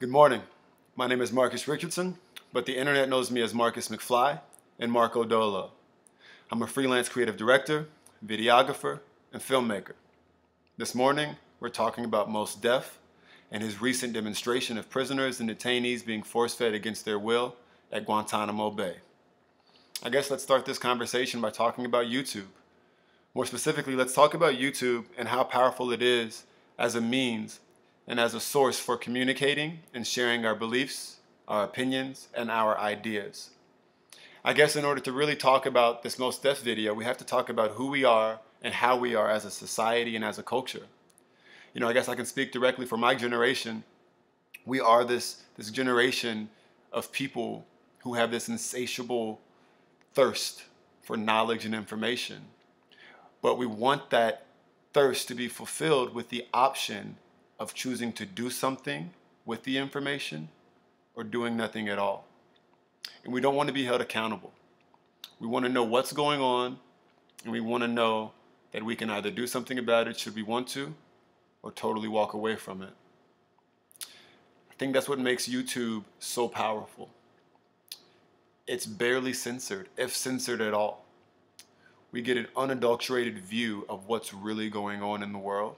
Good morning. My name is Marcus Richardson, but the internet knows me as Marcus McFly and Marco Dolo. I'm a freelance creative director, videographer, and filmmaker. This morning, we're talking about Mos Def and his recent demonstration of prisoners and detainees being force-fed against their will at Guantanamo Bay. I guess let's start this conversation by talking about YouTube. More specifically, let's talk about YouTube and how powerful it is as a means and as a source for communicating and sharing our beliefs, our opinions, and our ideas. I guess in order to really talk about this Mos Def video, we have to talk about who we are and how we are as a society and as a culture. I guess I can speak directly for my generation. We are this generation of people who have this insatiable thirst for knowledge and information. But we want that thirst to be fulfilled with the option of choosing to do something with the information or doing nothing at all. And we don't want to be held accountable. We want to know what's going on, and we want to know that we can either do something about it should we want to, or totally walk away from it. I think that's what makes YouTube so powerful. It's barely censored, if censored at all. We get an unadulterated view of what's really going on in the world,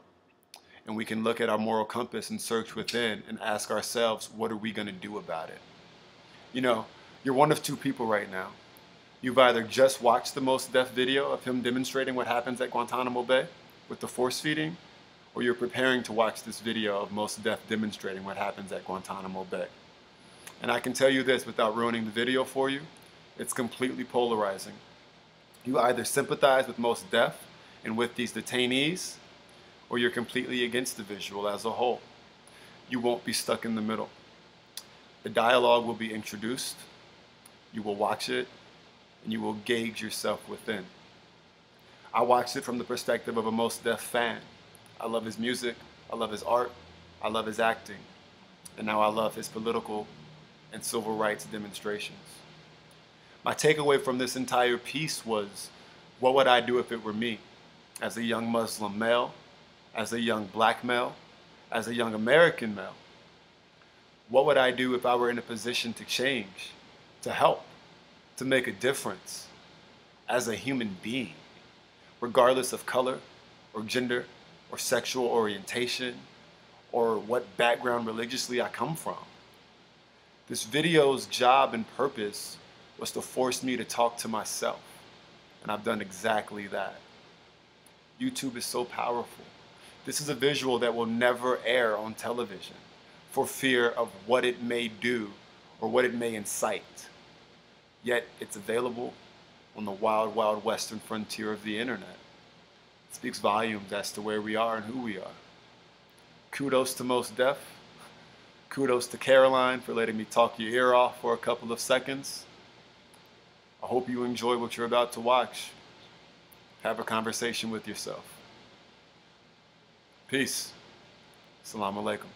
and we can look at our moral compass and search within and ask ourselves, what are we going to do about it? You're one of two people right now. You've either just watched the Mos Def video of him demonstrating what happens at Guantanamo Bay with the force feeding, or you're preparing to watch this video of Mos Def demonstrating what happens at Guantanamo Bay. And I can tell you this without ruining the video for you, it's completely polarizing. You either sympathize with Mos Def and with these detainees, or you're completely against the visual as a whole. You won't be stuck in the middle. The dialogue will be introduced, you will watch it, and you will gauge yourself within. I watched it from the perspective of a Mos Def fan. I love his music, I love his art, I love his acting, and now I love his political and civil rights demonstrations. My takeaway from this entire piece was, what would I do if it were me? As a young Muslim male, as a young black male, as a young American male? What would I do if I were in a position to change, to help, to make a difference as a human being, regardless of color or gender or sexual orientation or what background religiously I come from? This video's job and purpose was to force me to talk to myself, and I've done exactly that. YouTube is so powerful. This is a visual that will never air on television for fear of what it may do or what it may incite. Yet it's available on the wild, wild western frontier of the internet. It speaks volumes as to where we are and who we are. Kudos to Mos Def. Kudos to Caroline for letting me talk your ear off for a couple of seconds. I hope you enjoy what you're about to watch. Have a conversation with yourself. Peace. Assalamu alaikum.